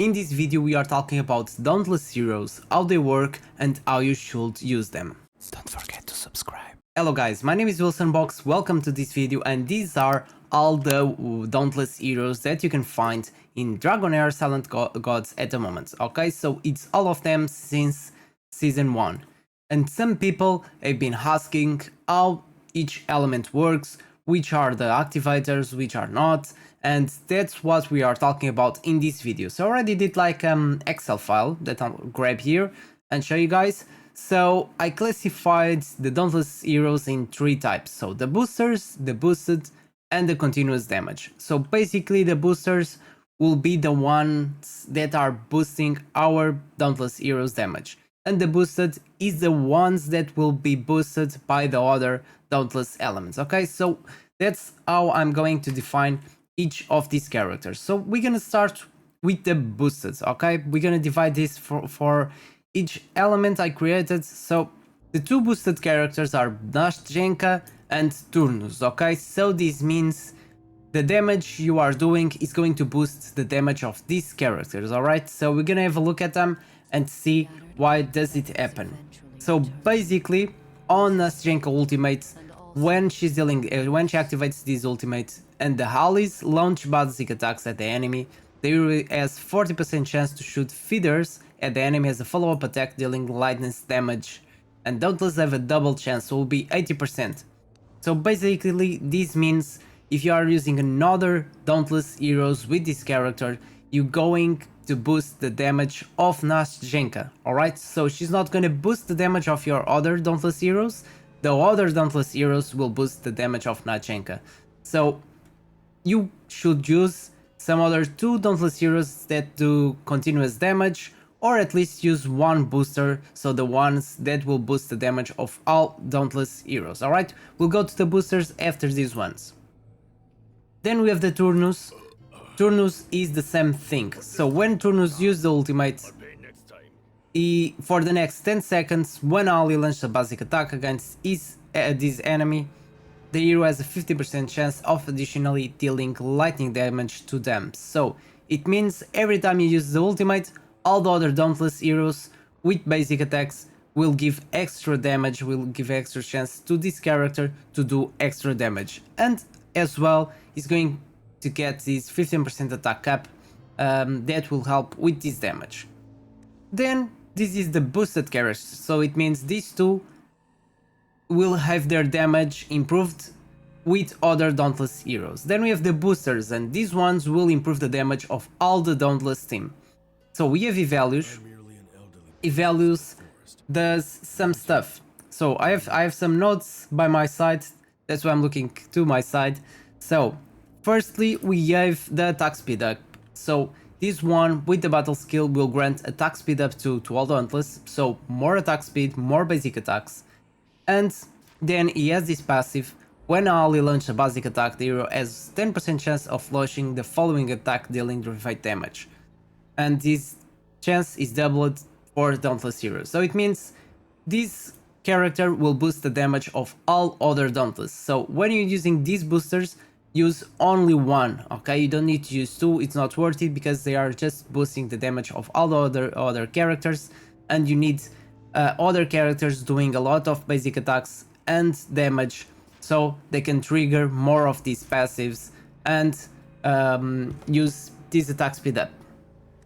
In this video we are talking about Dauntless heroes, how they work and how you should use them. Don't forget to subscribe. Hello guys, my name is WilsonBox, welcome to this video, and these are all the Dauntless heroes that you can find in Dragonheir Silent Gods at the moment. Okay, so it's all of them since Season 1. And some people have been asking how each element works, which are the activators, which are not, and that's what we are talking about in this video. So I already did like Excel file that I'll grab here and show you guys. So I classified the Dauntless heroes in 3 types. So the boosters, the boosted, and the continuous damage. So basically the boosters will be the ones that are boosting our Dauntless heroes damage. And the boosted is the ones that will be boosted by the other Dauntless elements. Okay, so that's how I'm going to define each of these characters. So we're gonna start with the boosted. Okay, we're gonna divide this for each element I created. So the 2 boosted characters are Nastjenka and Turnus. Okay, so this means the damage you are doing is going to boost the damage of these characters. All right, so we're gonna have a look at them and see why does it happen. So basically on Nastjenka ultimate, when she's dealing when she activates this ultimate and the allies launch basic attacks at the enemy, they has 40% chance to shoot feathers at the enemy as a follow-up attack dealing lightning damage, and Dauntless have a double chance, so it will be 80%. So basically this means if you are using another Dauntless heroes with this character, you're going to boost the damage of Nastjenka. Alright, so she's not going to boost the damage of your other Dauntless heroes, the other Dauntless heroes will boost the damage of Nastjenka. So you should use some other 2 Dauntless heroes that do continuous damage, or at least use 1 booster, so the ones that will boost the damage of all Dauntless heroes. Alright, we'll go to the boosters after these ones. Then we have the Turnus. Turnus is the same thing. So when Turnus uses the ultimate, for the next 10 seconds, when ally launches a basic attack against this enemy, the hero has a 50% chance of additionally dealing lightning damage to them. So it means every time you use the ultimate, all the other Dauntless heroes with basic attacks will give extra damage, will give extra chance to this character to do extra damage. And as well, he's going to get this 15% attack cap that will help with this damage. Then this is the boosted characters, so it means these 2 will have their damage improved with other Dauntless heroes. Then we have the boosters, and these ones will improve the damage of all the Dauntless team. So we have Evaluus. Evaluus does some stuff. So I have some notes by my side, that's why I'm looking to my side. So firstly we have the attack speed up. So this one with the battle skill will grant attack speed up to all Dauntless, so more attack speed, more basic attacks. And then he has this passive, when ally launches a basic attack, the hero has 10% chance of launching the following attack dealing revived damage. And this chance is doubled for Dauntless heroes. So it means this character will boost the damage of all other Dauntless. So when you're using these boosters, use only 1, okay? You don't need to use 2, it's not worth it because they are just boosting the damage of all the other characters, and you need other characters doing a lot of basic attacks and damage so they can trigger more of these passives and use this attack speed up.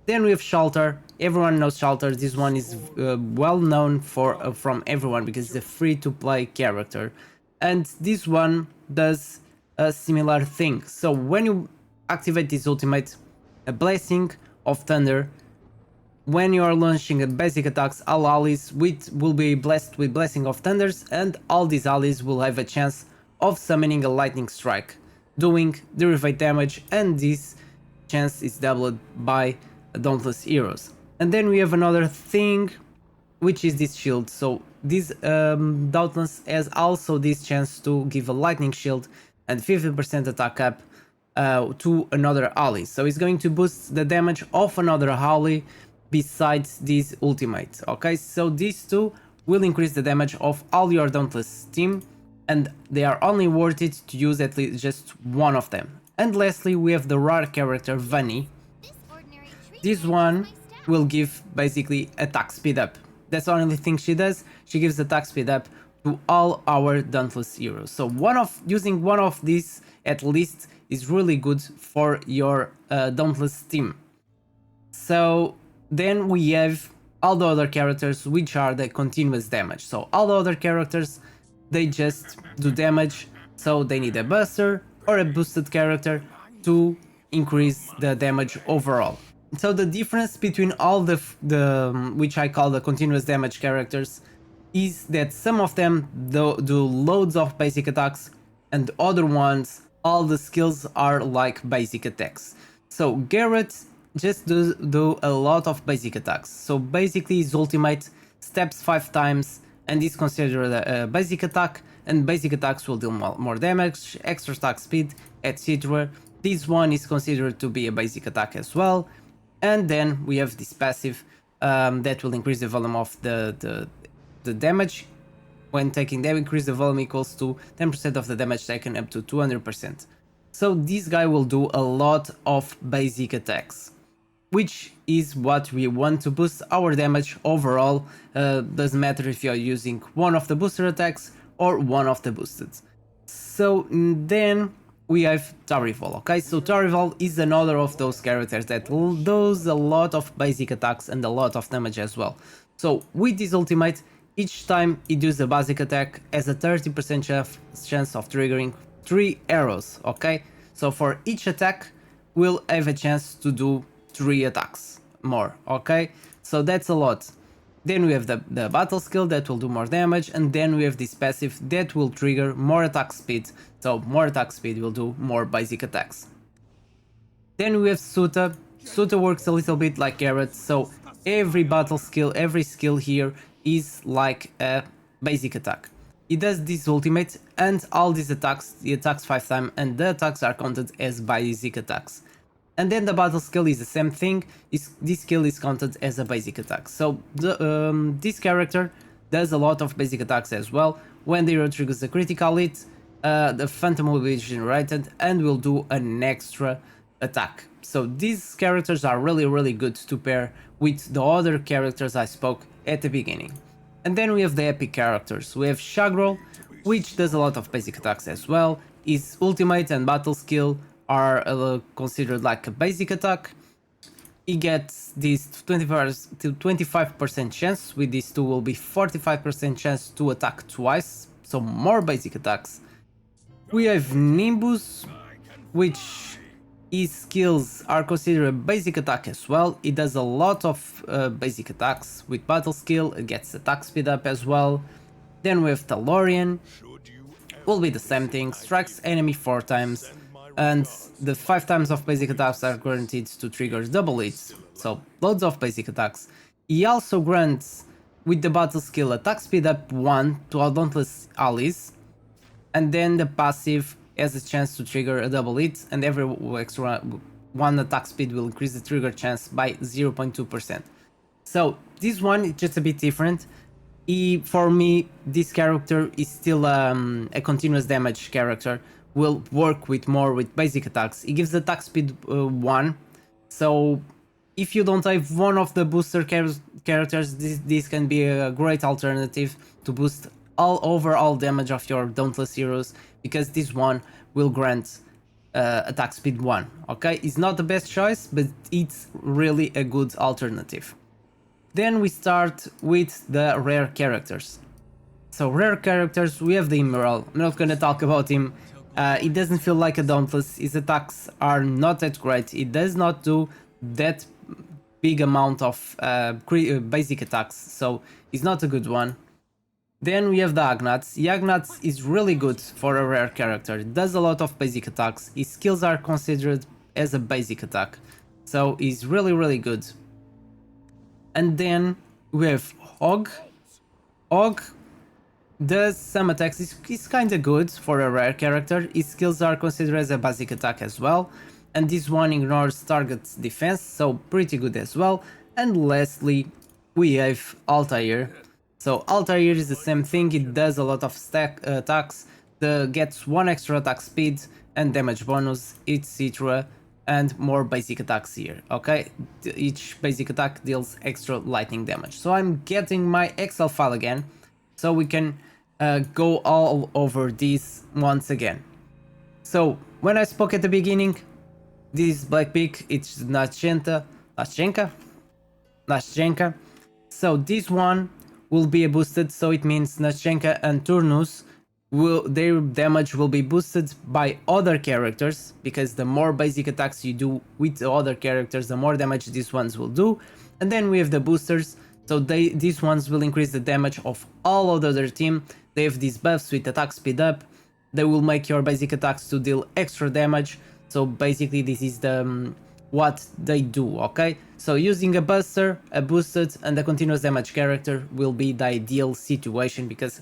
Then we have Shelter. Everyone knows Shelter. This one is well known from everyone because it's a free-to-play character, and this one does a similar thing. So when you activate this ultimate, a Blessing of Thunder, when you are launching a basic attacks, all allies will be blessed with Blessing of Thunders, and all these allies will have a chance of summoning a lightning strike, doing derivate damage, and this chance is doubled by Dauntless heroes. And then we have another thing, which is this shield. So this Dauntless has also this chance to give a lightning shield and 50% attack up to another ally. So it's going to boost the damage of another ally besides this ultimate. Okay, so these 2 will increase the damage of all your Dauntless team, and they are only worth it to use at least just 1 of them. And lastly we have the rare character Vani. This one will give basically attack speed up. That's the only thing she does. She gives attack speed up to all our Dauntless heroes. So using one of these at least is really good for your Dauntless team. So then we have all the other characters, which are the continuous damage. So all the other characters, they just do damage, so they need a buster or a boosted character to increase the damage overall. So the difference between all the which I call the continuous damage characters is that some of them do loads of basic attacks, and other ones, all the skills are like basic attacks. So Garrett just do a lot of basic attacks. So basically his ultimate steps 5 times and is considered a basic attack, and basic attacks will deal more damage, extra attack speed, etc. This one is considered to be a basic attack as well. And then we have this passive that will increase the volume of the damage. When taking damage, increase the volume equals to 10% of the damage taken up to 200%. So this guy will do a lot of basic attacks, which is what we want to boost our damage overall. Doesn't matter if you're using one of the booster attacks or one of the boosted. So then we have Tarival, okay? So Tarival is another of those characters that does a lot of basic attacks and a lot of damage as well. So with this ultimate, each time he does a basic attack has a 30% chance of triggering 3 arrows, okay? So for each attack, we'll have a chance to do 3 attacks more, okay? So that's a lot. Then we have the battle skill that will do more damage, and then we have this passive that will trigger more attack speed. So more attack speed will do more basic attacks. Then we have Suta. Suta works a little bit like Garrett, so every battle skill, every skill here is like a basic attack. He does this ultimate and all these attacks, he attacks 5 times, and the attacks are counted as basic attacks. And then the battle skill is the same thing, this skill is counted as a basic attack. So this character does a lot of basic attacks as well. When the hero triggers a critical hit, the phantom will be generated and will do an extra attack. So these characters are really good to pair with the other characters I spoke at the beginning. And then we have the epic characters. We have Shagrol, which does a lot of basic attacks as well. His ultimate and battle skill are considered like a basic attack. He gets this 25% chance. With these two will be 45% chance to attack twice, so more basic attacks. We have Nimbus, which his skills are considered a basic attack as well. He does a lot of basic attacks. With battle skill, it gets attack speed up as well. Then we have Talorian, will be the same thing, strikes enemy 4 times, and the 5 times of basic attacks are guaranteed to trigger double hits, so loads of basic attacks. He also grants, with the battle skill, attack speed up 1 to all Dauntless allies, and then the passive has a chance to trigger a double hit, and every extra 1 attack speed will increase the trigger chance by 0.2%. So this one is just a bit different. For me, this character is still a continuous damage character, will work with basic attacks. He gives attack speed 1, so if you don't have one of the booster characters, this can be a great alternative to boost overall damage of your Dauntless heroes, because this one will grant attack speed 1, okay? It's not the best choice, but it's really a good alternative. Then we start with the rare characters. So rare characters, we have the Emerald. I'm not gonna talk about him. It doesn't feel like a Dauntless, his attacks are not that great, it does not do that big amount of basic attacks, so it's not a good one. Then we have the Agnats. The Agnats is really good for a rare character, it does a lot of basic attacks, his skills are considered as a basic attack, so he's really good. And then we have Og. Og does some attacks, he's kinda good for a rare character, his skills are considered as a basic attack as well, and this one ignores target's defense, so pretty good as well. And lastly, we have Altair. So Altair is the same thing, it does a lot of attacks, gets 1 extra attack speed and damage bonus, etc. and more basic attacks here, okay? Each basic attack deals extra lightning damage. So I'm getting my Excel file again, so we can go all over these once again. So when I spoke at the beginning, this Black Pig, it's Nachenka. So this one will be boosted, so it means Nachenka and Turnus their damage will be boosted by other characters, because the more basic attacks you do with the other characters, the more damage these ones will do. And then we have the boosters, so these ones will increase the damage of all of the other team. They have these buffs with attack speed up. They will make your basic attacks to deal extra damage. So basically this is the what they do, okay? So using a buster, a boosted, and a continuous damage character will be the ideal situation, because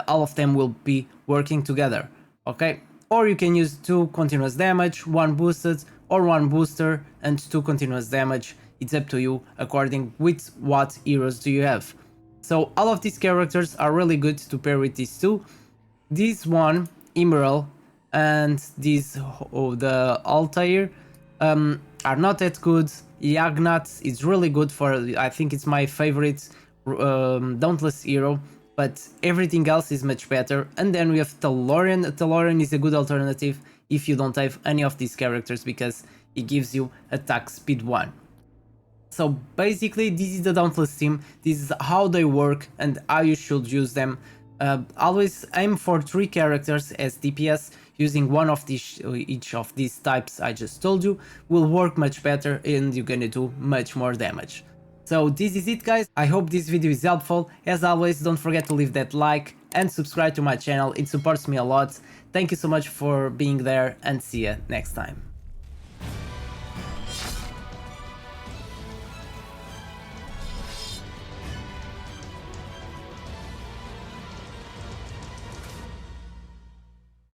all of them will be working together, okay? Or you can use 2 continuous damage, 1 boosted, or 1 booster and 2 continuous damage. It's up to you according with what heroes do you have. So all of these characters are really good to pair with these two. This one, Emerald, and this the Altair are not that good. Yagnat is really good for, I think it's my favorite Dauntless hero, but everything else is much better. And then we have Talorian. Talorian is a good alternative if you don't have any of these characters, because it gives you attack speed 1. So basically this is the Dauntless team, this is how they work and how you should use them. Always aim for 3 characters as DPS. Using one of each of these types I just told you will work much better, and you're gonna do much more damage. So this is it, guys. I hope this video is helpful. As always, don't forget to leave that like and subscribe to my channel, it supports me a lot. Thank you so much for being there, and see you next time.